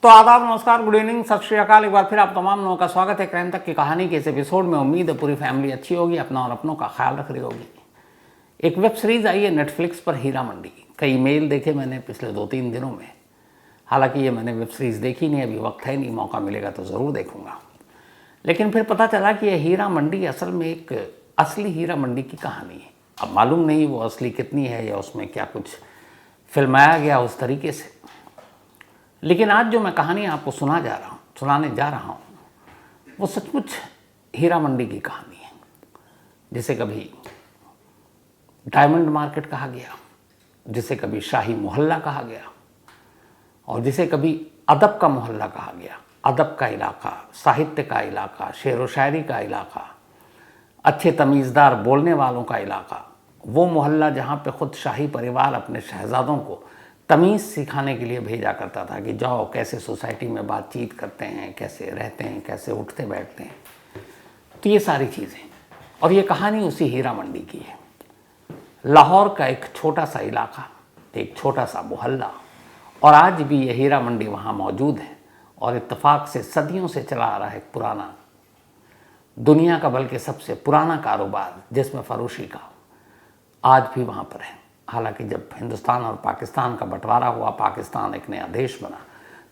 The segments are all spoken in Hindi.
तो आदाब, नमस्कार, गुड इवनिंग, सत श्री अकाल। एक बार फिर आप तमाम लोगों का स्वागत है क्राइम तक की कहानी के इस एपिसोड में। उम्मीद है पूरी फैमिली अच्छी होगी, अपना और अपनों का ख्याल रख रही होगी। एक वेब सीरीज़ आई है नेटफ्लिक्स पर, हीरा मंडी। कई मेल देखे मैंने पिछले 2-3 दिनों में। हालांकि ये मैंने वेब सीरीज़ देखी नहीं, अभी वक्त है नहीं, मौका मिलेगा तो ज़रूर देखूँगा। लेकिन फिर पता चला कि यह हीरा मंडी असल में एक असली हीरा मंडी की कहानी है। अब मालूम नहीं वो असली कितनी है या उसमें क्या कुछ फिल्माया गया उस तरीके से। लेकिन आज जो मैं कहानी आपको सुनाने जा रहा हूँ वो सचमुच हीरा मंडी की कहानी है, जिसे कभी डायमंड मार्केट कहा गया, जिसे कभी शाही मोहल्ला कहा गया और जिसे कभी अदब का मोहल्ला कहा गया। अदब का इलाका, साहित्य का इलाका, शेर व शायरी का इलाका, अच्छे तमीज़दार बोलने वालों का इलाका, वो मोहल्ला जहाँ पे ख़ुद शाही परिवार अपने शहज़ादों को तमीज़ सिखाने के लिए भेजा करता था कि जाओ कैसे सोसाइटी में बातचीत करते हैं, कैसे रहते हैं, कैसे उठते बैठते हैं। तो ये सारी चीज़ें, और ये कहानी उसी हीरा मंडी की है। लाहौर का एक छोटा सा इलाका, एक छोटा सा मोहल्ला, और आज भी ये हीरा मंडी वहाँ मौजूद है। और इत्तेफाक से सदियों से चला आ रहा है एक पुराना, दुनिया का बल्कि सबसे पुराना कारोबार जिसमें फ़रोशी का, आज भी वहाँ पर है। हालांकि जब हिंदुस्तान और पाकिस्तान का बंटवारा हुआ, पाकिस्तान एक नया देश बना,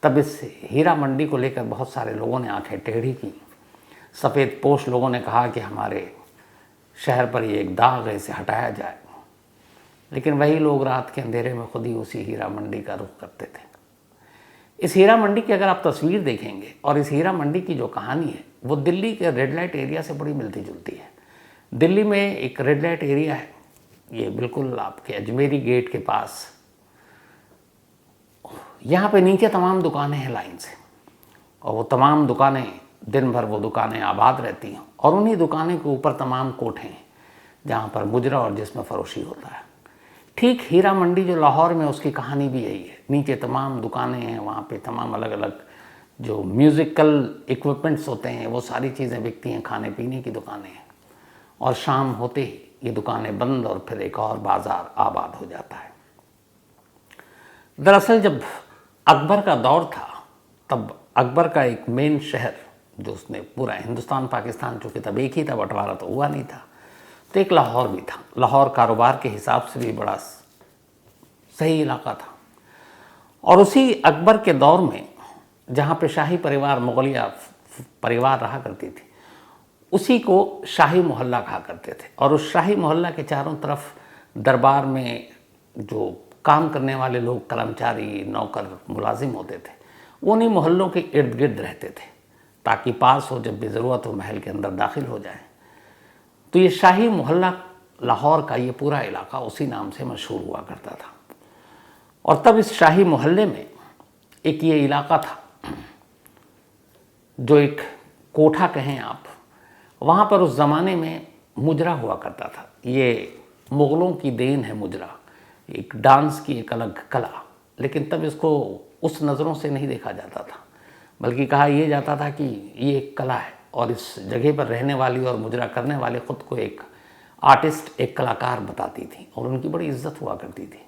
तब इस हीरा मंडी को लेकर बहुत सारे लोगों ने आंखें टेढ़ी की। सफ़ेद पोश लोगों ने कहा कि हमारे शहर पर ये एक दाग है, इसे हटाया जाए। लेकिन वही लोग रात के अंधेरे में खुद ही उसी हीरा मंडी का रुख करते थे। इस हीरा मंडी की अगर आप तस्वीर देखेंगे और इस हीरा मंडी की जो कहानी है वो दिल्ली के रेड लाइट एरिया से बड़ी मिलती जुलती है। दिल्ली में एक रेड लाइट एरिया है, ये बिल्कुल आपके अजमेरी गेट के पास। यहाँ पे नीचे तमाम दुकानें हैं लाइन से, और वो तमाम दुकानें दिन भर वो दुकानें आबाद रहती हैं, और उन्हीं दुकानें के ऊपर तमाम कोठे हैं जहाँ पर मुजरा और जिसमें फ़रोशी होता है। ठीक हीरा मंडी जो लाहौर में, उसकी कहानी भी यही है। नीचे तमाम दुकानें हैं, वहाँ पे तमाम अलग अलग जो म्यूज़िकल इक्विपमेंट्स होते हैं वो सारी चीज़ें बिकती हैं, खाने पीने की दुकानें हैं। और शाम होते ही ये दुकानें बंद और फिर एक और बाज़ार आबाद हो जाता है। दरअसल जब अकबर का दौर था तब अकबर का एक मेन शहर जो उसने पूरा हिंदुस्तान पाकिस्तान, चूँकि तब एक ही था, बंटवारा तो हुआ नहीं था, तो एक लाहौर भी था। लाहौर कारोबार के हिसाब से भी बड़ा सही इलाका था। और उसी अकबर के दौर में जहाँ पे शाही परिवार, मुगलिया परिवार रहा करती थी, उसी को शाही मोहल्ला कहा करते थे। और उस शाही मोहल्ला के चारों तरफ दरबार में जो काम करने वाले लोग, कर्मचारी, नौकर, मुलाजिम होते थे, वो उन्हीं मोहल्लों के इर्द गिर्द रहते थे ताकि पास हो, जब भी ज़रूरत हो महल के अंदर दाखिल हो जाए। तो ये शाही मोहल्ला लाहौर का ये पूरा इलाका उसी नाम से मशहूर हुआ करता था। और तब इस शाही मोहल्ले में एक ये इलाका था जो एक कोठा कहें आप, वहाँ पर उस ज़माने में मुजरा हुआ करता था। ये मुग़लों की देन है मुजरा, एक डांस की एक अलग कला। लेकिन तब इसको उस नज़रों से नहीं देखा जाता था, बल्कि कहा यह जाता था कि ये एक कला है, और इस जगह पर रहने वाली और मुजरा करने वाले ख़ुद को एक आर्टिस्ट, एक कलाकार बताती थी, और उनकी बड़ी इज्जत हुआ करती थी।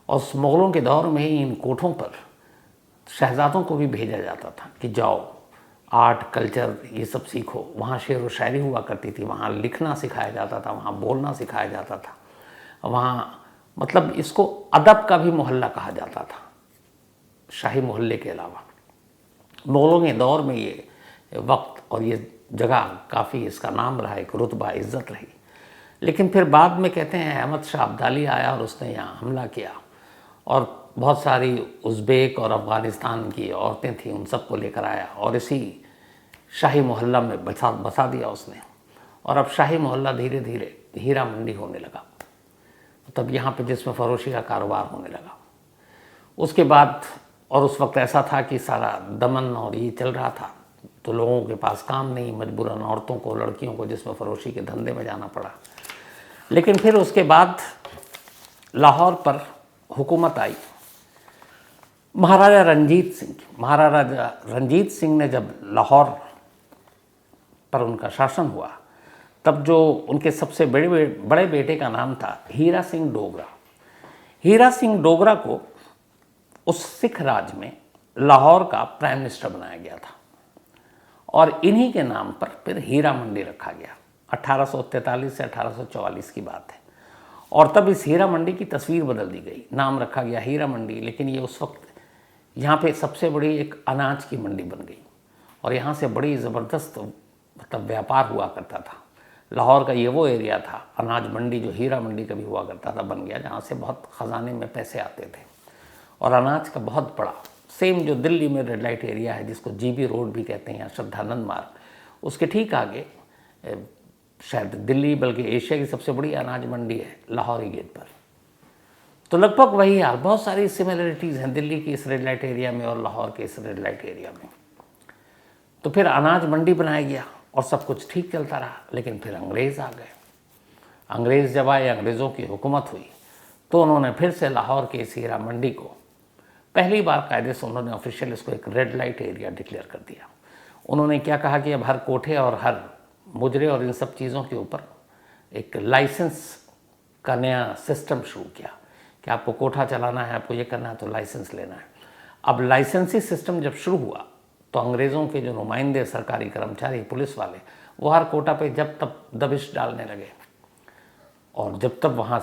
और उस मुग़लों के दौर में ही इन कोठों पर शहज़ादों को भी भेजा जाता था कि जाओ आर्ट, कल्चर ये सब सीखो। वहाँ शेर व शायरी हुआ करती थी, वहाँ लिखना सिखाया जाता था, वहाँ बोलना सिखाया जाता था। वहाँ मतलब इसको अदब का भी मोहल्ला कहा जाता था, शाही मोहल्ले के अलावा। मुग़लों के दौर में ये वक्त और ये जगह काफ़ी, इसका नाम रहा, एक रुतबा, इज़्ज़त रही। लेकिन फिर बाद में कहते हैं अहमद शाह अब्दाली आया और उसने यहाँ हमला किया, और बहुत सारी उज़्बेक और अफ़गानिस्तान की औरतें थीं, उन सबको लेकर आया और इसी शाही मोहल्ला में बसा दिया उसने। और अब शाही मोहल्ला धीरे धीरे हीरा मंडी होने लगा। तब यहाँ पे जिसमें फ़रोशी का कारोबार होने लगा। उसके बाद, और उस वक्त ऐसा था कि सारा दमन और ये चल रहा था, तो लोगों के पास काम नहीं, मजबूरन औरतों को, लड़कियों को जिसमें फ़रोशी के धंधे में जाना पड़ा। लेकिन फिर उसके बाद लाहौर पर हुकूमत आई महाराजा रंजीत सिंह की। महाराजा रंजीत सिंह ने जब लाहौर पर उनका शासन हुआ, तब जो उनके सबसे बड़े बेटे का नाम था हीरा सिंह डोगरा। हीरा सिंह डोगरा को उस सिख राज में लाहौर का प्राइम मिनिस्टर बनाया गया था और इन्हीं के नाम पर फिर हीरा मंडी रखा गया। 1843 से 1844 की बात है। और तब इस हीरा मंडी की तस्वीर बदल दी गई, नाम रखा गया हीरा मंडी, लेकिन ये उस वक्त यहाँ पे सबसे बड़ी एक अनाज की मंडी बन गई और यहाँ से बड़ी ज़बरदस्त मतलब व्यापार हुआ करता था। लाहौर का ये वो एरिया था, अनाज मंडी जो हीरा मंडी कभी हुआ करता था बन गया, जहाँ से बहुत ख़जाने में पैसे आते थे और अनाज का बहुत बड़ा, सेम जो दिल्ली में रेड लाइट एरिया है जिसको जीबी रोड भी कहते हैं या श्रद्धानंद मार्ग, उसके ठीक आगे शायद दिल्ली बल्कि एशिया की सबसे बड़ी अनाज मंडी है लाहौरी गेट पर। तो लगभग वही हाल, बहुत सारी सिमिलरिटीज़ हैं दिल्ली की इस रेड लाइट एरिया में और लाहौर के इस रेड लाइट एरिया में। तो फिर अनाज मंडी बनाया गया और सब कुछ ठीक चलता रहा, लेकिन फिर अंग्रेज़ आ गए। अंग्रेज़ जब आए, अंग्रेज़ों की हुकूमत हुई, तो उन्होंने फिर से लाहौर के इस हीरा मंडी को पहली बार कायदे से उन्होंने ऑफिशियल इसको एक रेड लाइट एरिया डिक्लेयर कर दिया। उन्होंने क्या कहा कि अब हर कोठे और हर मुजरे और इन सब चीज़ों के ऊपर एक लाइसेंस का नया सिस्टम शुरू किया कि आपको कोठा चलाना है, आपको ये करना है तो लाइसेंस लेना है। अब लाइसेंसी सिस्टम जब शुरू हुआ तो अंग्रेज़ों के जो नुमाइंदे, सरकारी कर्मचारी, पुलिस वाले, वो हर कोटा पे जब तब दबिश डालने लगे और जब तब वहाँ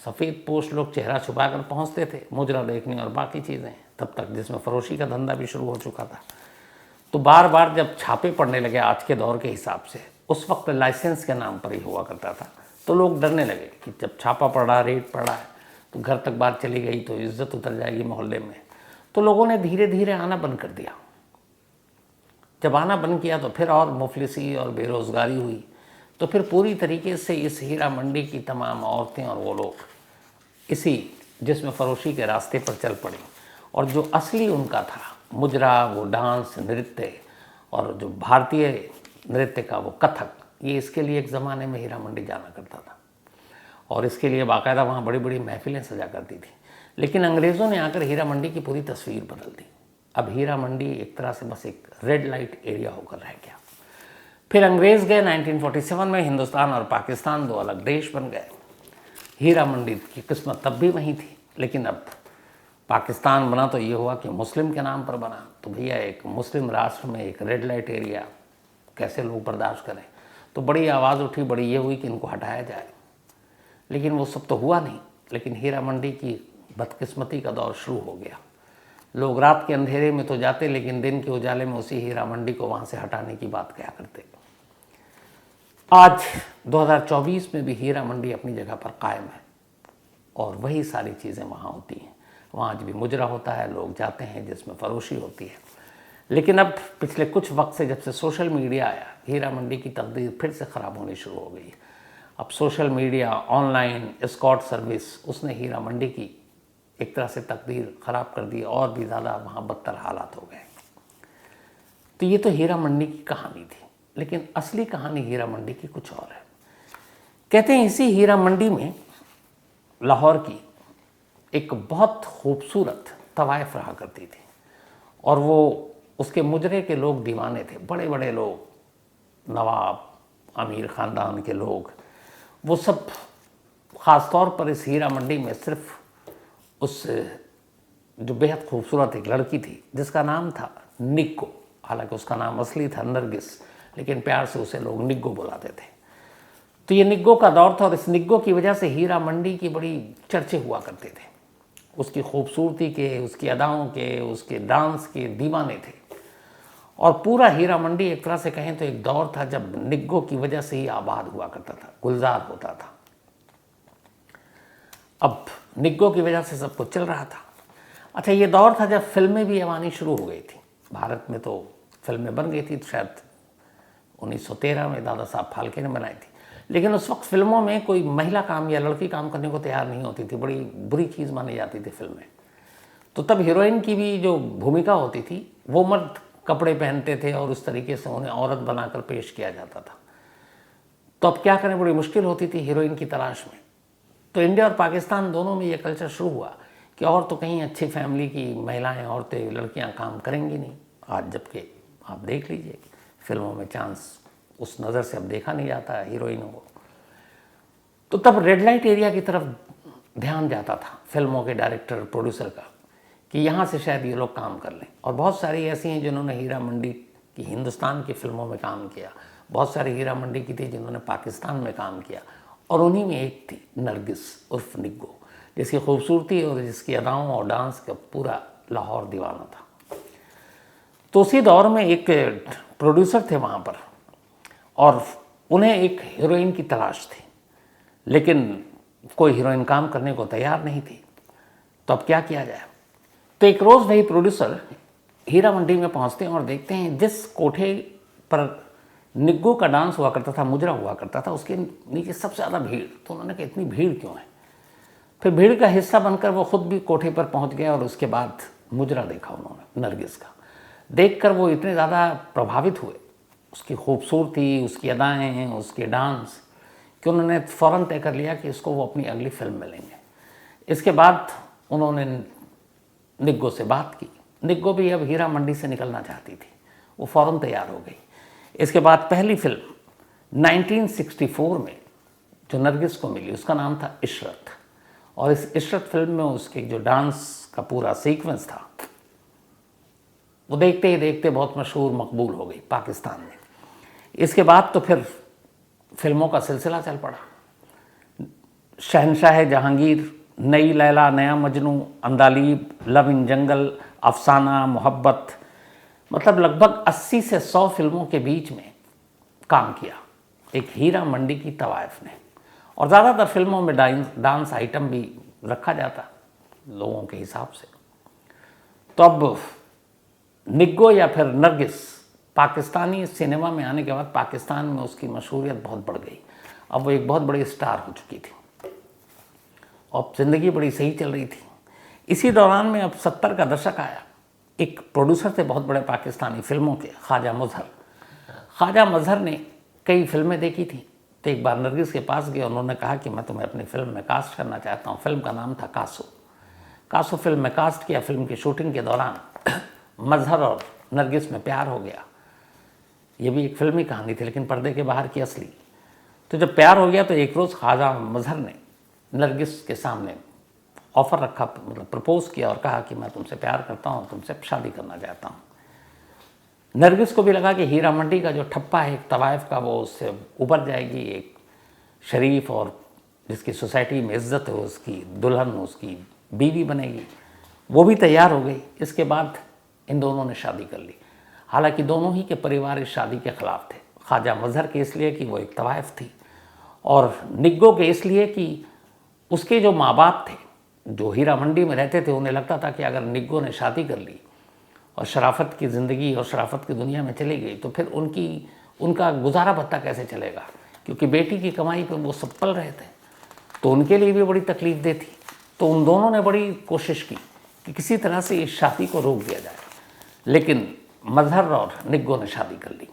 सफ़ेद पोश लोग चेहरा छुपा कर पहुँचते थे मुजरा देखने और बाकी चीज़ें, तब तक जिसमें फरोशी का धंधा भी शुरू हो चुका था। तो बार बार जब छापे पड़ने लगे आज के दौर के हिसाब से, उस वक्त लाइसेंस के नाम पर ही हुआ करता था, तो लोग डरने लगे कि जब छापा पड़ा, रेट पड़ा है तो घर तक बात चली गई तो इज्जत उतर जाएगी मोहल्ले में। तो लोगों ने धीरे धीरे आना बंद कर दिया। जब आना बंद किया तो फिर और मुफलिसी और बेरोज़गारी हुई, तो फिर पूरी तरीके से इस हीरा मंडी की तमाम औरतें और वो लोग इसी जिसमें फरोशी के रास्ते पर चल पड़े और जो असली उनका था मुजरा, वो डांस, नृत्य और जो भारतीय नृत्य का वो कथक, ये इसके लिए एक ज़माने में हीरा मंडी जाना करता था और इसके लिए बाकायदा वहाँ बड़ी बड़ी महफिलें सजा करती थी। लेकिन अंग्रेज़ों ने आकर हीरा मंडी की पूरी तस्वीर बदल दी। अब हीरा मंडी एक तरह से बस एक रेड लाइट एरिया होकर रह गया। फिर अंग्रेज़ गए 1947 में, हिंदुस्तान और पाकिस्तान दो अलग देश बन गए। हीरा मंडी की किस्मत तब भी वहीं थी, लेकिन अब पाकिस्तान बना तो ये हुआ कि मुस्लिम के नाम पर बना। तो भैया एक मुस्लिम राष्ट्र में एक रेड लाइट एरिया कैसे लोग बर्दाश्त करें। तो बड़ी आवाज़ उठी, बड़ी ये हुई कि इनको हटाया जाए, लेकिन वो सब तो हुआ नहीं। लेकिन हीरा मंडी की बदकिस्मती का दौर शुरू हो गया। लोग रात के अंधेरे में तो जाते, लेकिन दिन के उजाले में उसी हीरा मंडी को वहाँ से हटाने की बात क्या करते। आज 2024 में भी हीरा मंडी अपनी जगह पर कायम है और वही सारी चीज़ें वहाँ होती हैं। वहाँ आज भी मुजरा होता है, लोग जाते हैं जिसमें फरोशी होती है। लेकिन अब पिछले कुछ वक्त से जब से सोशल मीडिया आया, हीरा मंडी की तकदीर फिर से ख़राब होनी शुरू हो गई। अब social media, online escort service, उसने हीरा मंडी की एक तरह से तकदीर ख़राब कर दी और भी ज़्यादा वहाँ बदतर हालात हो गए। तो ये तो हीरा मंडी की कहानी थी, लेकिन असली कहानी हीरा मंडी की कुछ और है। कहते हैं इसी हीरा मंडी में लाहौर की एक बहुत खूबसूरत तवाइफ रहा करती थी और वो उसके मुजरे के लोग दीवाने थे, बड़े बड़े लोग, नवाब, अमीर ख़ानदान के लोग, वो सब ख़ास तौर पर इस हीरा मंडी में सिर्फ उस जो बेहद खूबसूरत एक लड़की थी जिसका नाम था निग्गो, हालांकि उसका नाम असली था नरगिस, लेकिन प्यार से उसे लोग निग्गो बुलाते थे। तो ये निग्गो का दौर था और इस निग्गो की वजह से हीरा मंडी की बड़ी चर्चे हुआ करते थे। उसकी खूबसूरती के, उसकी अदाओं के, उसके डांस के दीवाने थे और पूरा हीरा मंडी एक तरह से कहें तो एक दौर था जब निग्गो की वजह से ही आबाद हुआ करता था, गुलजार होता था। अब निग्गो की वजह से सब कुछ चल रहा था। अच्छा, ये दौर था जब फिल्में भी आनी शुरू हो गई थी। भारत में तो फिल्में बन गई थी, शायद 1913 में दादा साहब फाल्के ने बनाई थी, लेकिन उस वक्त फिल्मों में कोई महिला काम या लड़की काम करने को तैयार नहीं होती थी, बड़ी बुरी चीज़ मानी जाती थी फिल्में। तो तब हीरोइन की भी जो भूमिका होती थी वो मर्द कपड़े पहनते थे और उस तरीके से उन्हें औरत बनाकर पेश किया जाता था। तो अब क्या करें, बड़ी मुश्किल होती थी हीरोइन की तलाश में। तो इंडिया और पाकिस्तान दोनों में ये कल्चर शुरू हुआ कि और तो कहीं अच्छी फैमिली की महिलाएं, औरतें, लड़कियां काम करेंगी नहीं। आज जबकि आप देख लीजिए फिल्मों में चांस उस नज़र से अब देखा नहीं जाता है हीरोइनों को। तो तब रेड लाइट एरिया की तरफ ध्यान जाता था फिल्मों के डायरेक्टर, प्रोड्यूसर का कि यहाँ से शायद ये लोग काम कर लें। और बहुत सारी ऐसी हैं जिन्होंने हीरा मंडी की हिंदुस्तान की फिल्मों में काम किया, बहुत सारी हीरा मंडी की थी जिन्होंने पाकिस्तान में काम किया, और उन्हीं में एक थी नरगिस उर्फ निग्गो, जिसकी खूबसूरती और जिसकी अदाओं और डांस का पूरा लाहौर दीवाना था। तो उसी दौर में एक प्रोड्यूसर थे वहाँ पर, और उन्हें एक हीरोइन की तलाश थी, लेकिन कोई हीरोइन काम करने को तैयार नहीं थी। तो अब क्या किया जाए? तो एक रोज़ वही प्रोड्यूसर हीरा मंडी में पहुँचते हैं और देखते हैं जिस कोठे पर निग्गो का डांस हुआ करता था, मुजरा हुआ करता था, उसके नीचे सबसे ज़्यादा भीड़। तो उन्होंने कहा इतनी भीड़ क्यों है? फिर भीड़ का हिस्सा बनकर वो खुद भी कोठे पर पहुँच गया और उसके बाद मुजरा देखा उन्होंने नरगिस का। देखकर वो इतने ज़्यादा प्रभावित हुए, उसकी खूबसूरती, उसकी अदाएँ, उसके डांस, कि उन्होंने फ़ौरन तय कर लिया कि इसको वो अपनी अगली फिल्म में लेंगे। इसके बाद उन्होंने निग्गो से बात की। निग्गो भी अब हीरा मंडी से निकलना चाहती थी, वो फ़ौरन तैयार हो गई। इसके बाद पहली फिल्म 1964 में जो नरगिस को मिली उसका नाम था इशरत, और इस इशरत फिल्म में उसके जो डांस का पूरा सीक्वेंस था वो देखते ही देखते बहुत मशहूर मकबूल हो गई पाकिस्तान में। इसके बाद तो फिर फिल्मों का सिलसिला चल पड़ा। शहनशाह जहांगीर, नई लैला नया मजनू, अंदालीब, लव इन जंगल, अफसाना, मोहब्बत, मतलब लगभग 80 से 100 फिल्मों के बीच में काम किया एक हीरा मंडी की तवाइफ ने। और ज़्यादातर फिल्मों में डांस आइटम भी रखा जाता लोगों के हिसाब से। तो अब निग्गो या फिर नरगिस पाकिस्तानी सिनेमा में आने के बाद पाकिस्तान में उसकी मशहूरियत बहुत बढ़ गई। अब वो एक बहुत बड़ी स्टार हो चुकी थी और ज़िंदगी बड़ी सही चल रही थी। इसी दौरान में अब 70 का दशक आया। एक प्रोड्यूसर थे बहुत बड़े पाकिस्तानी फिल्मों के, ख्वाजा मजहर। ख्वाजा मजहर ने कई फिल्में देखी थी, तो एक बार नरगिस के पास गए, उन्होंने कहा कि मैं तुम्हें अपनी फिल्म में कास्ट करना चाहता हूँ। फिल्म का नाम था कासो। कासो फिल्म में कास्ट किया। फिल्म की शूटिंग के दौरान मजहर और नरगिस में प्यार हो गया। ये भी एक फिल्मी कहानी थी लेकिन पर्दे के बाहर की असली। तो जब प्यार हो गया तो एक रोज़ ख्वाजा मजहर ने नरगिस के सामने ऑफ़र रखा, मतलब प्रपोज किया और कहा कि मैं तुमसे प्यार करता हूँ, तुमसे शादी करना चाहता हूँ। नरगिस को भी लगा कि हीरा मंडी का जो ठप्पा है एक तवाइफ का, वो उससे उबर जाएगी, एक शरीफ और जिसकी सोसाइटी में इज्जत है उसकी दुल्हन, उसकी बीवी बनेगी। वो भी तैयार हो गई। इसके बाद इन दोनों ने शादी कर ली। हालांकि दोनों ही के परिवार इस शादी के ख़िलाफ़ थे। ख्वाजा मजहर के इसलिए कि वो एक तवाइफ थी, और निग्गो के इसलिए कि उसके जो माँ बाप थे जो हीरा मंडी में रहते थे, उन्हें लगता था कि अगर निग्गो ने शादी कर ली और शराफत की ज़िंदगी और शराफत की दुनिया में चली गई तो फिर उनका गुजारा भत्ता कैसे चलेगा, क्योंकि बेटी की कमाई पर वो सब पल रहे थे। तो उनके लिए भी बड़ी तकलीफ दे थी। तो उन दोनों ने बड़ी कोशिश की कि किसी तरह से इस शादी को रोक दिया जाए, लेकिन मजहर और निग्गो ने शादी कर ली।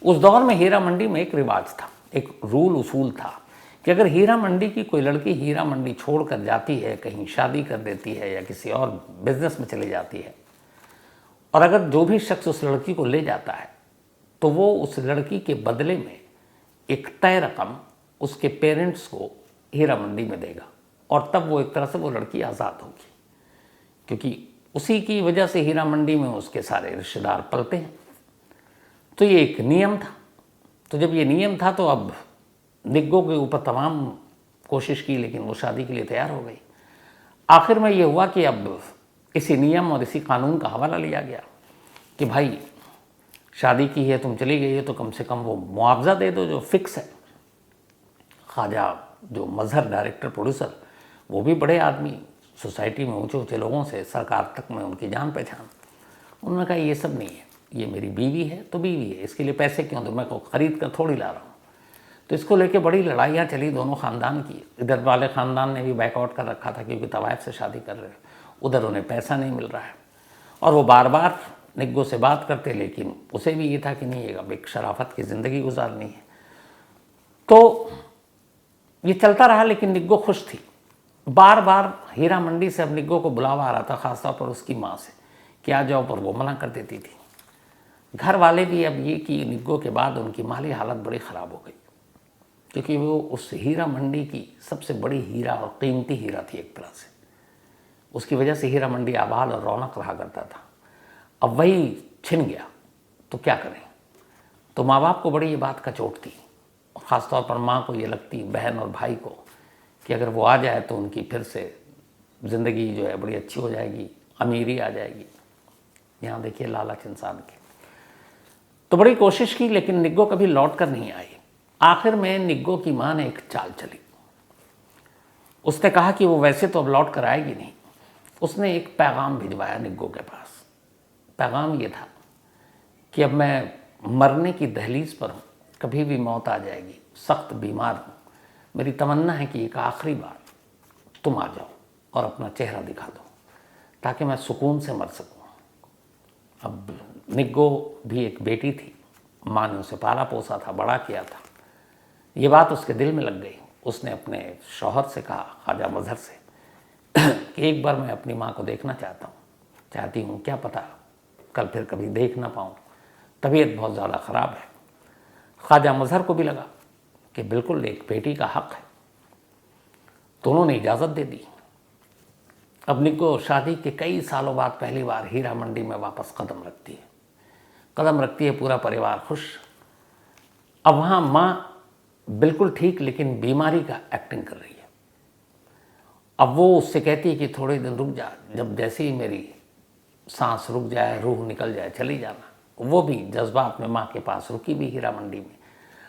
उस दौर में हीरा मंडी में एक रिवाज था, एक रूल उसूल था कि अगर हीरा मंडी की कोई लड़की हीरा मंडी छोड़कर जाती है, कहीं शादी कर देती है या किसी और बिजनेस में चली जाती है, और अगर जो भी शख्स उस लड़की को ले जाता है तो वो उस लड़की के बदले में एक तय रकम उसके पेरेंट्स को हीरा मंडी में देगा, और तब वो एक तरह से वो लड़की आज़ाद होगी, क्योंकि उसी की वजह से हीरा मंडी में उसके सारे रिश्तेदार पलते हैं। तो ये एक नियम था। तो जब ये नियम था तो अब निग्गो के ऊपर तमाम कोशिश की, लेकिन वो शादी के लिए तैयार हो गई। आखिर में ये हुआ कि अब इसी नियम और इसी कानून का हवाला लिया गया कि भाई शादी की है, तुम चली गई है, तो कम से कम वो मुआवजा दे दो जो फिक्स है। ख्वाजा जो मजहर डायरेक्टर प्रोड्यूसर, वो भी बड़े आदमी, सोसाइटी में ऊंचे ऊंचे लोगों से सरकार तक में उनकी जान पहचान। उन्होंने कहा ये सब नहीं है, ये मेरी बीवी है तो बीवी है, इसके लिए पैसे क्यों दो, मैं को ख़रीद कर थोड़ी ला रहा हूँ। तो इसको लेके बड़ी लड़ाइयाँ चली दोनों ख़ानदान की। इधर वाले ख़ानदान ने भी बैकआउट कर रखा था क्योंकि तवाइफ से शादी कर रहे हैं, उधर उन्हें पैसा नहीं मिल रहा है, और वो बार बार निग्गो से बात करते, लेकिन उसे भी ये था कि नहीं, अब एक शराफत की ज़िंदगी गुजारनी है। तो ये चलता रहा, लेकिन निग्गो खुश थी। बार बार हीरा मंडी से अब निग्गो को बुलावा आ रहा था, ख़ासतौर पर उसकी माँ से कि आ जाओ, पर वो मना कर देती थी। घर वाले भी अब ये कि निग्गो के बाद उनकी माली हालत बड़ी ख़राब हो गई, क्योंकि वो उस हीरा मंडी की सबसे बड़ी हीरा और कीमती हीरा थी एक तरह से। उसकी वजह से हीरा मंडी आबाद और रौनक रहा करता था। अब वही छिन गया तो क्या करें। तो माँ बाप को बड़ी ये बात का चोट थी, और ख़ासतौर पर माँ को ये लगती, बहन और भाई को, कि अगर वो आ जाए तो उनकी फिर से ज़िंदगी जो है बड़ी अच्छी हो जाएगी, अमीरी आ जाएगी। यहाँ देखिए लालच इंसान की। तो बड़ी कोशिश की, लेकिन निग्गो कभी लौट कर नहीं आई। आखिर में निग्गो की माँ ने एक चाल चली। उसने कहा कि वो वैसे तो अब लौट कर आएगी नहीं। उसने एक पैगाम भिजवाया निग्गो के पास। पैगाम ये था कि अब मैं मरने की दहलीज पर हूँ, कभी भी मौत आ जाएगी, सख्त बीमार हूँ, मेरी तमन्ना है कि एक आखिरी बार तुम आ जाओ और अपना चेहरा दिखा दो ताकि मैं सुकून से मर सकूँ। अब निग्गो भी एक बेटी थी, माँ ने उसे पाला पोसा था, बड़ा किया था। ये बात उसके दिल में लग गई। उसने अपने शौहर से कहा, ख्वाजा मजहर से, कि एक बार मैं अपनी माँ को देखना चाहती हूँ, क्या पता कल फिर कभी देख ना पाऊँ, तबीयत बहुत ज़्यादा ख़राब है। ख्वाजा मजहर को भी लगा कि बिल्कुल एक बेटी का हक़ है, तो उन्होंने इजाज़त दे दी। अब निग्गो शादी के कई सालों बाद पहली बार हीरा मंडी में वापस कदम रखती है, पूरा परिवार खुश। अब वहाँ माँ बिल्कुल ठीक, लेकिन बीमारी का एक्टिंग कर रही है। अब वो उससे कहती है कि थोड़े दिन रुक जा, जब जैसे ही मेरी सांस रुक जाए, रूह निकल जाए, चली जाना। वो भी जज्बात में माँ के पास रुकी भी हीरा मंडी में।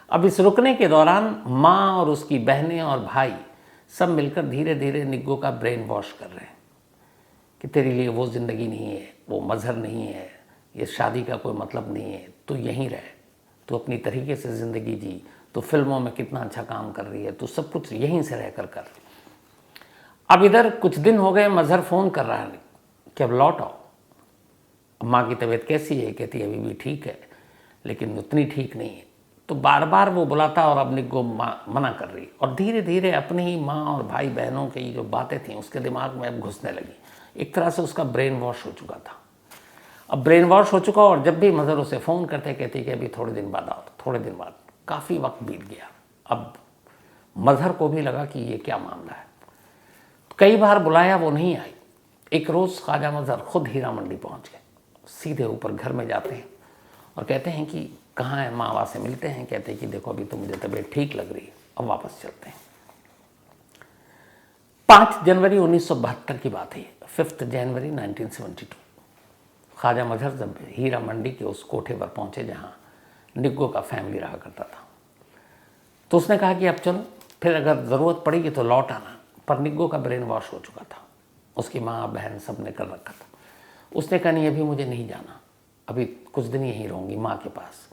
अब इस रुकने के दौरान माँ और उसकी बहनें और भाई सब मिलकर धीरे धीरे निग्गो का ब्रेन वॉश कर रहे हैं कि तेरे लिए वो ज़िंदगी नहीं है, वो मजहर नहीं है, ये शादी का कोई मतलब नहीं है, तू यहीं रह, तू अपनी तरीके से ज़िंदगी जी, तू फिल्मों में कितना अच्छा काम कर रही है, तू सब कुछ यहीं से रहकर कर। अब इधर कुछ दिन हो गए, मजहर फ़ोन कर रहा है कि अब लौट आओ। माँ की तबीयत कैसी है? कहती है अभी भी ठीक है, लेकिन उतनी ठीक नहीं है। तो बार बार वो बुलाता और अब निग्गो मना कर रही, और धीरे धीरे अपनी ही माँ और भाई बहनों की जो बातें थीं उसके दिमाग में अब घुसने लगी। एक तरह से उसका ब्रेन वॉश हो चुका था। अब ब्रेन वॉश हो चुका, और जब भी मजहर उसे फ़ोन करते कहती कि अभी थोड़े दिन बाद आओ, थोड़े दिन बाद। काफ़ी वक्त बीत गया। अब मजहर को भी लगा कि ये क्या मामला है। कई बार बुलाया, वो नहीं आई। एक रोज़ ख्वाजा मजहर खुद हीरा मंडी पहुंच गए। सीधे ऊपर घर में जाते हैं और कहते हैं कि कहाँ है माँ से मिलते हैं। कहते हैं कि देखो अभी तो मुझे तबीयत ठीक लग रही है, अब वापस चलते हैं। 5 जनवरी 1972 की बात है, 5 जनवरी 1972। ख्वाजा मजहर जब हीरा मंडी के उस कोठे पर पहुंचे जहाँ निग्गो का फैमिली रहा करता था, तो उसने कहा कि अब चलो, फिर अगर ज़रूरत पड़ेगी तो लौट आना। पर निग्गो का ब्रेन वॉश हो चुका था, उसकी माँ बहन सब ने कर रखा था। उसने कहा नहीं, अभी मुझे नहीं जाना, अभी कुछ दिन यहीं रहूँगी माँ के पास।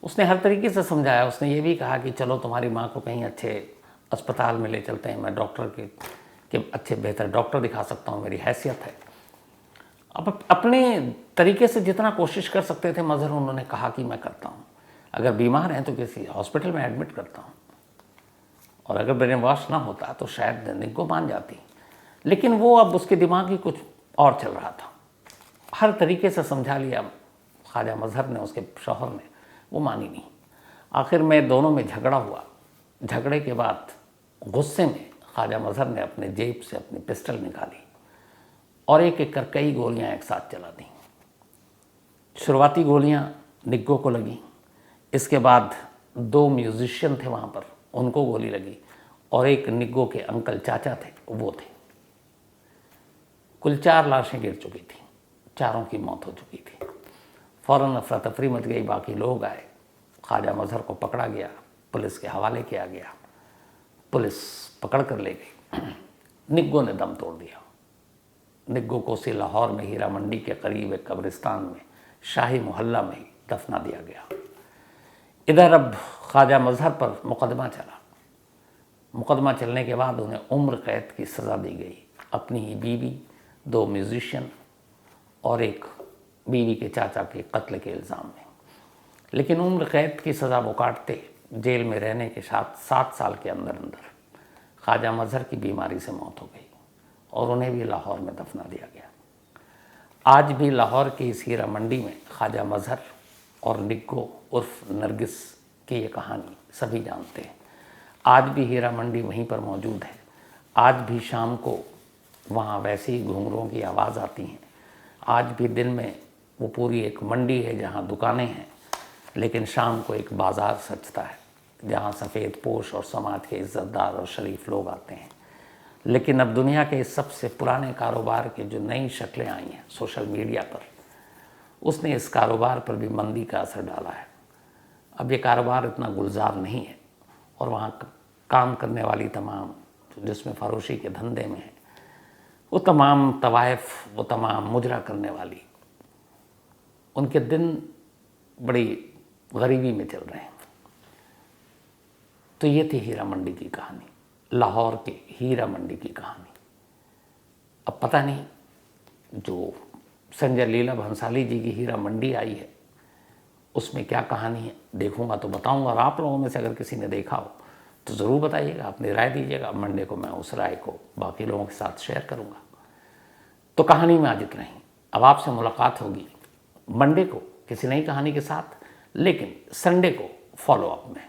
उसने हर तरीके से समझाया। उसने ये भी कहा कि चलो तुम्हारी माँ को कहीं अच्छे अस्पताल में ले चलते हैं, मैं डॉक्टर के अच्छे बेहतर डॉक्टर दिखा सकता हूँ, मेरी हैसियत है। अब अपने तरीके से जितना कोशिश कर सकते थे मजहर, उन्होंने कहा कि मैं करता हूँ, अगर बीमार हैं तो किसी हॉस्पिटल में एडमिट करता हूँ, और अगर ब्रेन वॉश ना होता तो शायद निग्गो मान जाती। लेकिन वो अब उसके दिमाग ही कुछ और चल रहा था। हर तरीके से समझा लिया ख्वाजा मजहर ने, उसके शौहर ने, वो मानी नहीं। आखिर में दोनों में झगड़ा हुआ। झगड़े के बाद गुस्से में ख्वाजा मजहर ने अपने जेब से अपनी पिस्टल निकाली और एक एक कर कई गोलियां एक साथ चला दी। शुरुआती गोलियां निग्गो को लगी, इसके बाद 2 म्यूजिशियन थे वहाँ पर, उनको गोली लगी, और एक निग्गो के अंकल चाचा थे, वो थे। कुल 4 लाशें गिर चुकी थी, चारों की मौत हो चुकी थी। फ़ौरन अफरा तफरी मच गई, बाकी लोग आए, ख्वाजा मजहर को पकड़ा गया, पुलिस के हवाले किया गया, पुलिस पकड़ कर ले गई। निग्गो ने दम तोड़ दिया। निग्गो को उसी लाहौर में हीरा मंडी के करीब एक कब्रिस्तान में शाही मोहल्ला में ही दफना दिया गया। इधर अब ख्वाजा मजहर पर मुकदमा चला। मुकदमा चलने के बाद उन्हें उम्र कैद की सज़ा दी गई, अपनी ही बीवी, 2 म्यूजिशियन और एक बीवी के चाचा के कत्ल के इल्ज़ाम में। लेकिन उम्र कैद की सज़ा वो काटते जेल में रहने के साथ 7 साल के अंदर अंदर ख्वाजा मजहर की बीमारी से मौत हो गई और उन्हें भी लाहौर में दफना दिया गया। आज भी लाहौर की इस हीरा मंडी में ख्वाजा मजहर और निग्गो उर्फ नरगिस की ये कहानी सभी जानते हैं। आज भी हीरा मंडी वहीं पर मौजूद है। आज भी शाम को वहाँ वैसे ही घुंघरुओं की आवाज़ आती हैं। आज भी दिन में वो पूरी एक मंडी है जहाँ दुकानें हैं, लेकिन शाम को एक बाज़ार सजता है जहाँ सफ़ेद पोश और समाज के इज़्ज़तदार और शरीफ लोग आते हैं। लेकिन अब दुनिया के इस सबसे पुराने कारोबार की जो नई शक्लें आई हैं सोशल मीडिया पर, उसने इस कारोबार पर भी मंदी का असर डाला है। अब ये कारोबार इतना गुलजार नहीं है और वहाँ काम करने वाली तमाम, जिसमें फरोशी के धंधे में है, वो तमाम तवाइफ, वो तमाम मुजरा करने वाली, उनके दिन बड़ी गरीबी में चल रहे हैं। तो ये थी हीरा मंडी की कहानी, लाहौर के हीरा मंडी की कहानी। अब पता नहीं जो संजय लीला भंसाली जी की हीरा मंडी आई है उसमें क्या कहानी है, देखूंगा तो बताऊंगा। और आप लोगों में से अगर किसी ने देखा हो तो ज़रूर बताइएगा, अपनी राय दीजिएगा। मंडे को मैं उस राय को बाकी लोगों के साथ शेयर करूंगा। तो कहानी में आज इतना ही। अब आपसे मुलाकात होगी मंडे को किसी नई कहानी के साथ, लेकिन संडे को फॉलो अप में।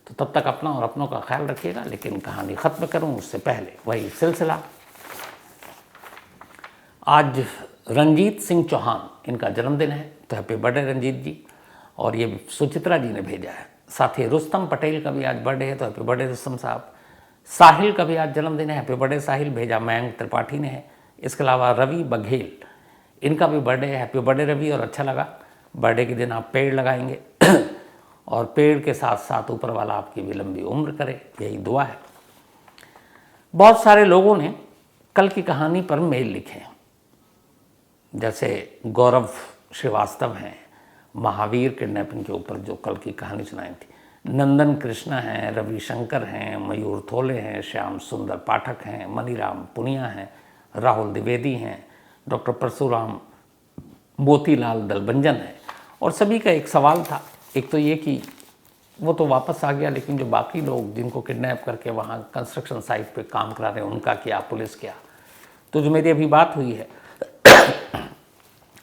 तो तब तक अपना और अपनों का ख्याल रखिएगा। लेकिन कहानी ख़त्म करूं उससे पहले वही सिलसिला। आज रंजीत सिंह चौहान, इनका जन्मदिन है, तो हैप्पी बर्थडे रंजीत जी। और ये सुचित्रा जी ने भेजा है। साथ ही रुस्तम पटेल का भी आज बर्थडे है, तो हैप्पी बर्थडे रुस्तम साहब। साहिल का भी आज जन्मदिन है, हैप्पी बर्थडे साहिल, भेजा मयंक त्रिपाठी ने है। इसके अलावा रवि बघेल, इनका भी बर्थडे है, हैप्पी बर्थडे रवि। और अच्छा लगा, बर्थडे के दिन आप पेड़ लगाएंगे और पेड़ के साथ साथ ऊपर वाला आपकी भी लंबी उम्र करे, यही दुआ है। बहुत सारे लोगों ने कल की कहानी पर मेल लिखे हैं, जैसे गौरव श्रीवास्तव हैं, महावीर किडनैपिंग के ऊपर जो कल की कहानी सुनाई थी, नंदन कृष्णा हैं, रविशंकर हैं, मयूर थोले हैं, श्याम सुंदर पाठक हैं, मनीराम पुनिया हैं, राहुल द्विवेदी हैं, डॉक्टर परशुराम मोतीलाल दलबंजन हैं। और सभी का एक सवाल था, एक तो ये कि वो तो वापस आ गया, लेकिन जो बाकी लोग जिनको किडनैप करके वहाँ कंस्ट्रक्शन साइट पे काम करा रहे हैं, उनका क्या, पुलिस क्या। तो जो मेरी अभी बात हुई है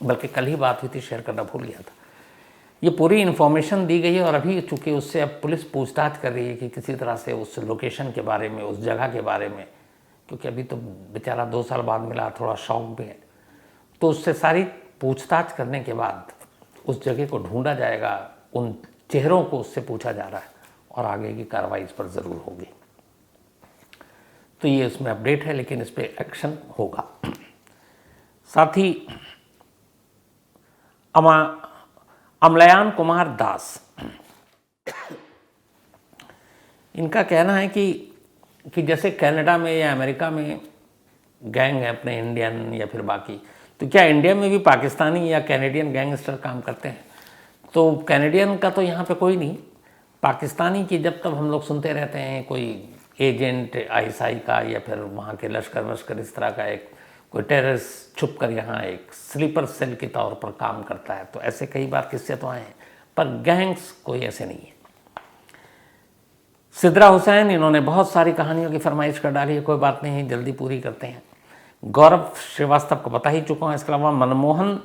बल्कि कल ही बात हुई थी, शेयर करना भूल गया था, ये पूरी इन्फॉर्मेशन दी गई है। और अभी चूँकि उससे अब पुलिस पूछताछ कर रही है कि किसी तरह से उस लोकेशन के बारे में, उस जगह के बारे में, क्योंकि अभी तो बेचारा 2 साल बाद मिला, थोड़ा शौक भी है। तो उससे सारी पूछताछ करने के बाद उस जगह को ढूंढा जाएगा, उन चेहरों को उससे पूछा जा रहा है और आगे की कार्रवाई इस पर ज़रूर होगी। तो ये इसमें अपडेट है, लेकिन इस पर एक्शन होगा। साथ ही अमलयान कुमार दास, इनका कहना है कि जैसे कनाडा में या अमेरिका में गैंग है अपने इंडियन या फिर बाकी, तो क्या इंडिया में भी पाकिस्तानी या कैनेडियन गैंगस्टर काम करते हैं? तो कैनेडियन का तो यहाँ पे कोई नहीं, पाकिस्तानी की जब तब हम लोग सुनते रहते हैं, कोई एजेंट आईएसआई का या फिर वहाँ के लश्कर वश्कर इस तरह का एक कोई टेररिस्ट छुप कर यहाँ एक स्लीपर सेल के तौर पर काम करता है। तो ऐसे कई बार किस्से तो आए हैं, पर गैंग्स कोई ऐसे नहीं है। सिद्रा हुसैन, इन्होंने बहुत सारी कहानियों की फरमाइश कर डाली है, कोई बात नहीं, जल्दी पूरी करते हैं। गौरव श्रीवास्तव को बता ही चुका हूँ। इसके अलावा मनमोहन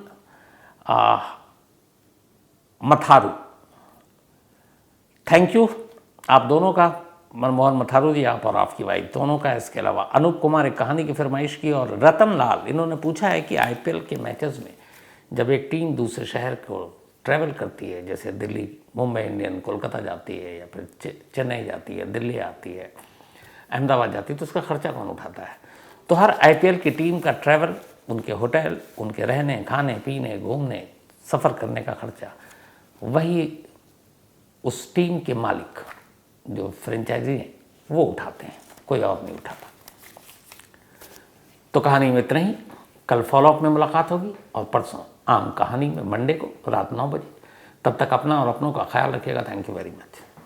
मथारू, थैंक यू आप दोनों का, मनमोहन मथारू जी, आप और आपकी वाइफ दोनों का। इसके अलावा अनूप कुमार एक कहानी की फरमाइश की। और रतन लाल, इन्होंने पूछा है कि आईपीएल के मैचेस में जब एक टीम दूसरे शहर को ट्रैवल करती है, जैसे दिल्ली, मुंबई इंडियन कोलकाता जाती है या फिर चेन्नई जाती है, दिल्ली आती है, अहमदाबाद जाती है, तो उसका खर्चा कौन उठाता है? तो हर आईपीएल की टीम का ट्रैवल, उनके होटल, उनके रहने, खाने पीने, घूमने, सफ़र करने का खर्चा वही उस टीम के मालिक जो फ्रेंचाइजी हैं वो उठाते हैं, कोई और नहीं उठाता। तो कहानी में इतना ही। कल फॉलोअप में मुलाकात होगी और परसों आम कहानी में मंडे को रात 9 बजे। तब तक अपना और अपनों का ख्याल रखिएगा। Thank you very much.